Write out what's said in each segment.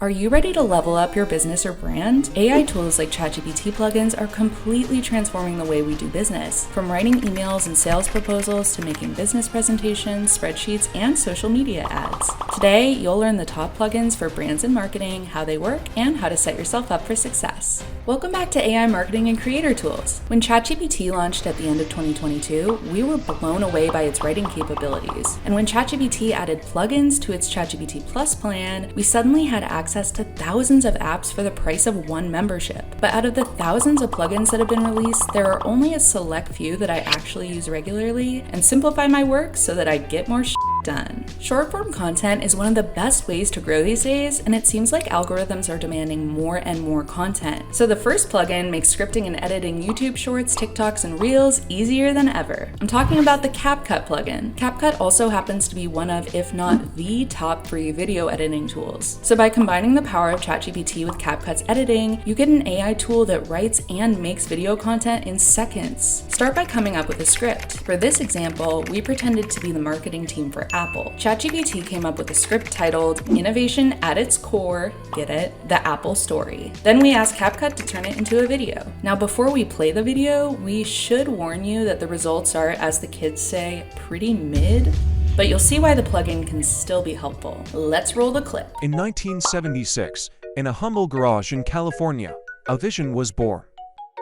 Are you ready to level up your business or brand? AI tools like ChatGPT Plugins are completely transforming the way we do business. From writing emails and sales proposals to making business presentations, spreadsheets, and social media ads. Today, you'll learn the top plugins for brands and marketing, how they work, and how to set yourself up for success. Welcome back to AI Marketing and Creator Tools. When ChatGPT launched at the end of 2022, we were blown away by its writing capabilities. And when ChatGPT added plugins to its ChatGPT Plus plan, we suddenly had access to thousands of apps for the price of one membership. But out of the thousands of plugins that have been released, there are only a select few that I actually use regularly and simplify my work so that I get more done. Short form content is one of the best ways to grow these days, and it seems like algorithms are demanding more and more content. So the first plugin makes scripting and editing YouTube shorts, TikToks, and Reels easier than ever. I'm talking about the Capcut plugin. Capcut also happens to be one of, if not the top free video editing tools. So by combining the power of ChatGPT with Capcut's editing, you get an AI tool that writes and makes video content in seconds. Start by coming up with a script. For this example, we pretended to be the marketing team for Apple. ChatGPT came up with a script titled Innovation at its Core, get it, the Apple Story. Then we asked Capcut to turn it into a video. Now before we play the video, we should warn you that the results are, as the kids say, pretty mid, but you'll see why the plugin can still be helpful. Let's roll the clip. In 1976, in a humble garage in California, a vision was born.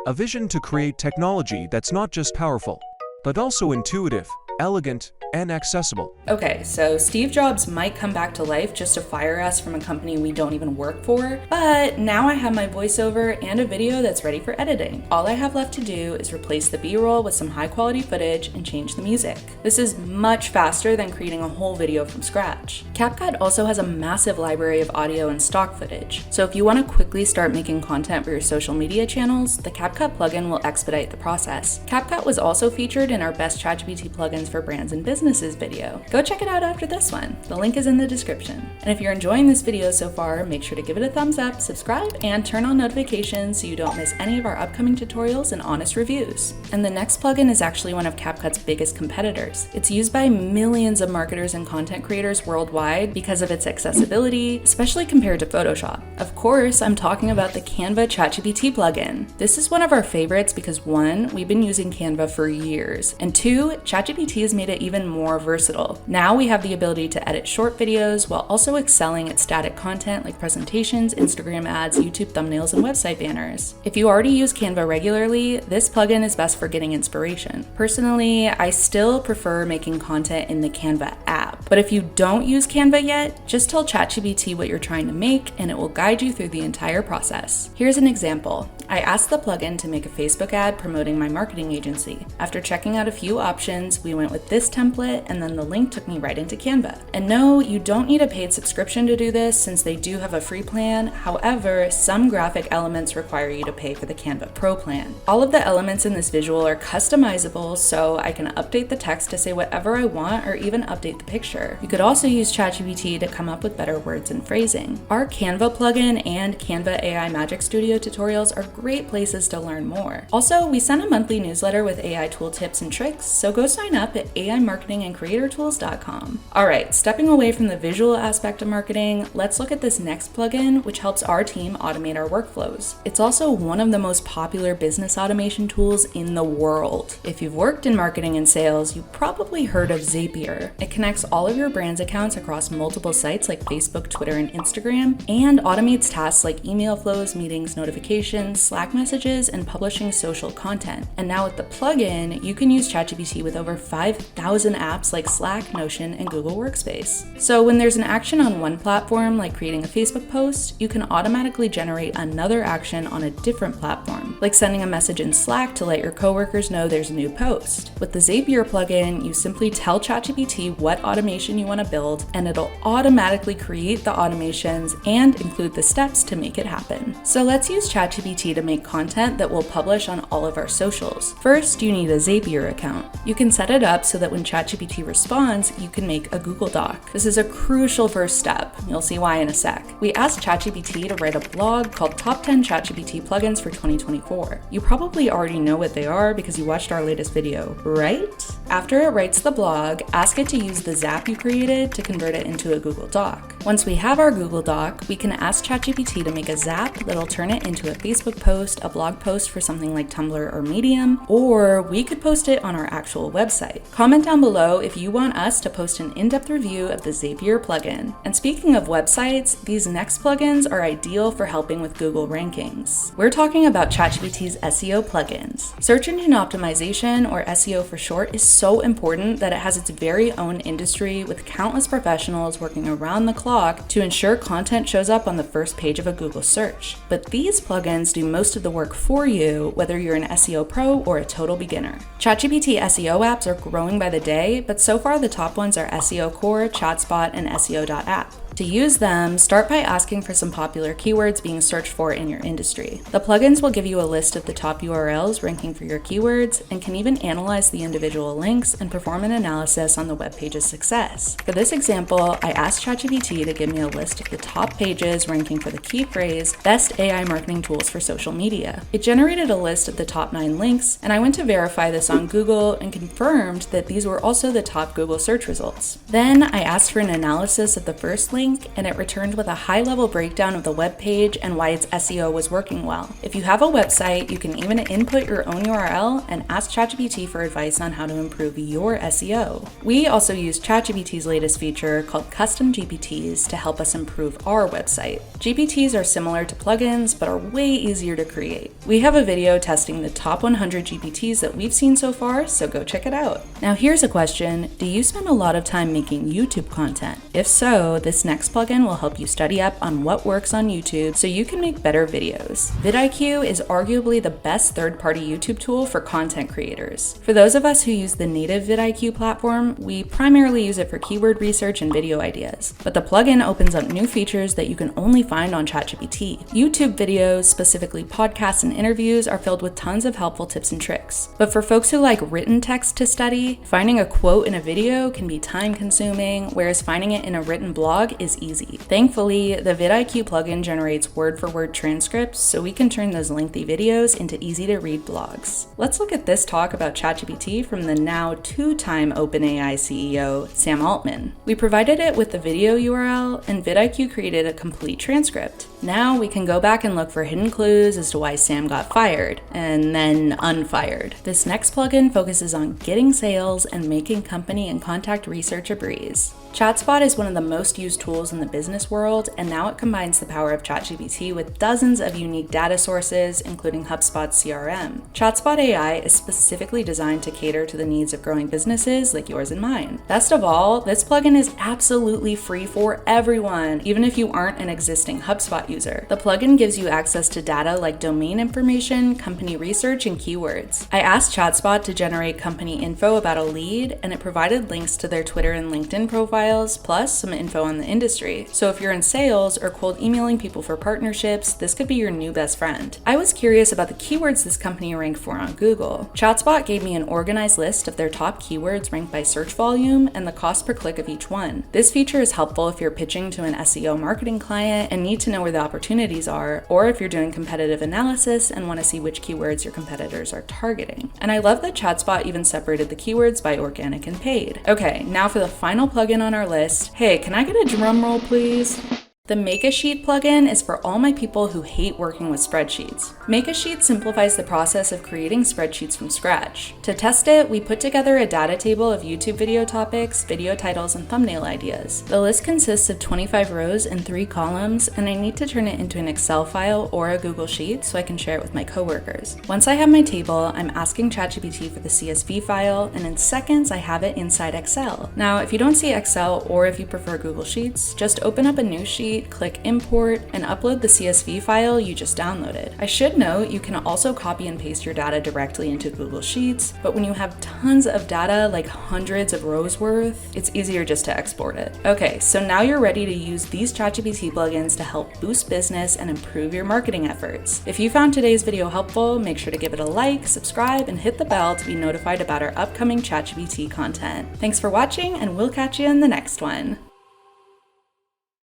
A vision to create technology that's not just powerful, but also intuitive, elegant, and accessible. Okay, so Steve Jobs might come back to life just to fire us from a company we don't even work for, but now I have my voiceover and a video that's ready for editing. All I have left to do is replace the B-roll with some high quality footage and change the music. This is much faster than creating a whole video from scratch. Capcut also has a massive library of audio and stock footage, so if you want to quickly start making content for your social media channels, the Capcut plugin will expedite the process. Capcut was also featured in our best ChatGPT plugins for brands and businesses video. Go check it out after this one. The link is in the description. And if you're enjoying this video so far, make sure to give it a thumbs up, subscribe, and turn on notifications so you don't miss any of our upcoming tutorials and honest reviews. And the next plugin is actually one of CapCut's biggest competitors. It's used by millions of marketers and content creators worldwide because of its accessibility, especially compared to Photoshop. Of course, I'm talking about the Canva ChatGPT plugin. This is one of our favorites because 1, we've been using Canva for years, and 2, ChatGPT has made it even more versatile. Now we have the ability to edit short videos while also excelling at static content like presentations, Instagram ads, YouTube thumbnails, and website banners. If you already use Canva regularly, this plugin is best for getting inspiration. Personally, I still prefer making content in the Canva app, but if you don't use Canva yet, just tell ChatGPT what you're trying to make and it will guide you through the entire process. Here's an example. I asked the plugin to make a Facebook ad promoting my marketing agency. After checking out a few options, we went with this template and then the link took me right into Canva. And no, you don't need a paid subscription to do this since they do have a free plan. However, some graphic elements require you to pay for the Canva Pro plan. All of the elements in this visual are customizable, so I can update the text to say whatever I want or even update the picture. You could also use ChatGPT to come up with better words and phrasing. Our Canva plugin and Canva AI Magic Studio tutorials are great places to learn more. Also, we send a monthly newsletter with AI tool tips and tricks, so go sign up at AImarketingandCreatorTools.com. Alright, stepping away from the visual aspect of marketing, let's look at this next plugin, which helps our team automate our workflows. It's also one of the most popular business automation tools in the world. If you've worked in marketing and sales, you've probably heard of Zapier. It connects all of your brand's accounts across multiple sites like Facebook, Twitter, and Instagram, and automates tasks like email flows, meetings, notifications, Slack messages, and publishing social content. And now with the plugin, you can use ChatGPT with over 5,000 apps like Slack, Notion, and Google Workspace. So when there's an action on one platform, like creating a Facebook post, you can automatically generate another action on a different platform, like sending a message in Slack to let your coworkers know there's a new post. With the Zapier plugin, you simply tell ChatGPT what automation you want to build, and it'll automatically create the automations and include the steps to make it happen. So let's use ChatGPT to make content that we'll publish on all of our socials. First, you need a Zapier account. You can set it up so that when ChatGPT responds, you can make a Google Doc. This is a crucial first step. You'll see why in a sec. We asked ChatGPT to write a blog called Top 10 ChatGPT Plugins for 2024. You probably already know what they are because you watched our latest video, right? After it writes the blog, ask it to use the Zap you created to convert it into a Google Doc. Once we have our Google Doc, we can ask ChatGPT to make a Zap that'll turn it into a Facebook post, a blog post for something like Tumblr or Medium, or we could post it on our actual website. Comment down below if you want us to post an in-depth review of the Zapier plugin. And speaking of websites, these next plugins are ideal for helping with Google rankings. We're talking about ChatGPT's SEO plugins. Search engine optimization, or SEO for short, is so important that it has its very own industry with countless professionals working around the clock to ensure content shows up on the first page of a Google search. But these plugins do most of the work for you, whether you're an SEO pro or a total beginner. ChatGPT SEO apps are growing by the day, but so far the top ones are SEO Core, Chatspot, and SEO.app. To use them, start by asking for some popular keywords being searched for in your industry. The plugins will give you a list of the top URLs ranking for your keywords and can even analyze the individual links and perform an analysis on the web page's success. For this example, I asked ChatGPT to give me a list of the top pages ranking for the key phrase, Best AI Marketing Tools for Social Media. It generated a list of the top 9 links, and I went to verify this on Google and confirmed that these were also the top Google search results. Then I asked for an analysis of the first link, and it returned with a high-level breakdown of the web page and why its SEO was working well. If you have a website, you can even input your own URL and ask ChatGPT for advice on how to improve your SEO. We also use ChatGPT's latest feature called Custom GPTs to help us improve our website. GPTs are similar to plugins, but are way easier to create. We have a video testing the top 100 GPTs that we've seen so far, so go check it out. Now here's a question: do you spend a lot of time making YouTube content? If so, this next plugin will help you study up on what works on YouTube so you can make better videos. VidIQ is arguably the best third-party YouTube tool for content creators. For those of us who use the native VidIQ platform, we primarily use it for keyword research and video ideas, but the plugin opens up new features that you can only find on ChatGPT. YouTube videos, specifically podcasts and interviews, are filled with tons of helpful tips and tricks. But for folks who like written text to study, finding a quote in a video can be time-consuming, whereas finding it in a written blog is easy. Thankfully, the VidIQ plugin generates word-for-word transcripts, so we can turn those lengthy videos into easy-to-read blogs. Let's look at this talk about ChatGPT from the now 2-time OpenAI CEO, Sam Altman. We provided it with the video URL, and VidIQ created a complete transcript. Now we can go back and look for hidden clues as to why Sam got fired, and then unfired. This next plugin focuses on getting sales and making company and contact research a breeze. Chatspot is one of the most used tools in the business world, and now it combines the power of ChatGPT with dozens of unique data sources, including HubSpot's CRM. Chatspot AI is specifically designed to cater to the needs of growing businesses like yours and mine. Best of all, this plugin is absolutely free for everyone, even if you aren't an existing HubSpot user. The plugin gives you access to data like domain information, company research, and keywords. I asked Chatspot to generate company info about a lead, and it provided links to their Twitter and LinkedIn profiles, plus some info on the industry. So if you're in sales or cold emailing people for partnerships, this could be your new best friend. I was curious about the keywords this company ranked for on Google. Chatspot gave me an organized list of their top keywords ranked by search volume and the cost per click of each one. This feature is helpful if you're pitching to an SEO marketing client and need to know where the opportunities are, or if you're doing competitive analysis and want to see which keywords your competitors are targeting. And I love that Chatspot even separated the keywords by organic and paid. Okay, now for the final plugin on our list. Hey, can I get a drum roll, please? The Make a Sheet plugin is for all my people who hate working with spreadsheets. Make a Sheet simplifies the process of creating spreadsheets from scratch. To test it, we put together a data table of YouTube video topics, video titles, and thumbnail ideas. The list consists of 25 rows and 3 columns, and I need to turn it into an Excel file or a Google Sheet so I can share it with my coworkers. Once I have my table, I'm asking ChatGPT for the CSV file, and in seconds I have it inside Excel. Now, if you don't see Excel or if you prefer Google Sheets, just open up a new sheet spreadsheet, click import, and upload the CSV file you just downloaded. I should note you can also copy and paste your data directly into Google Sheets, but when you have tons of data, like hundreds of rows worth, it's easier just to export it. Okay, so now you're ready to use these ChatGPT plugins to help boost business and improve your marketing efforts. If you found today's video helpful, make sure to give it a like, subscribe, and hit the bell to be notified about our upcoming ChatGPT content. Thanks for watching, and we'll catch you in the next one.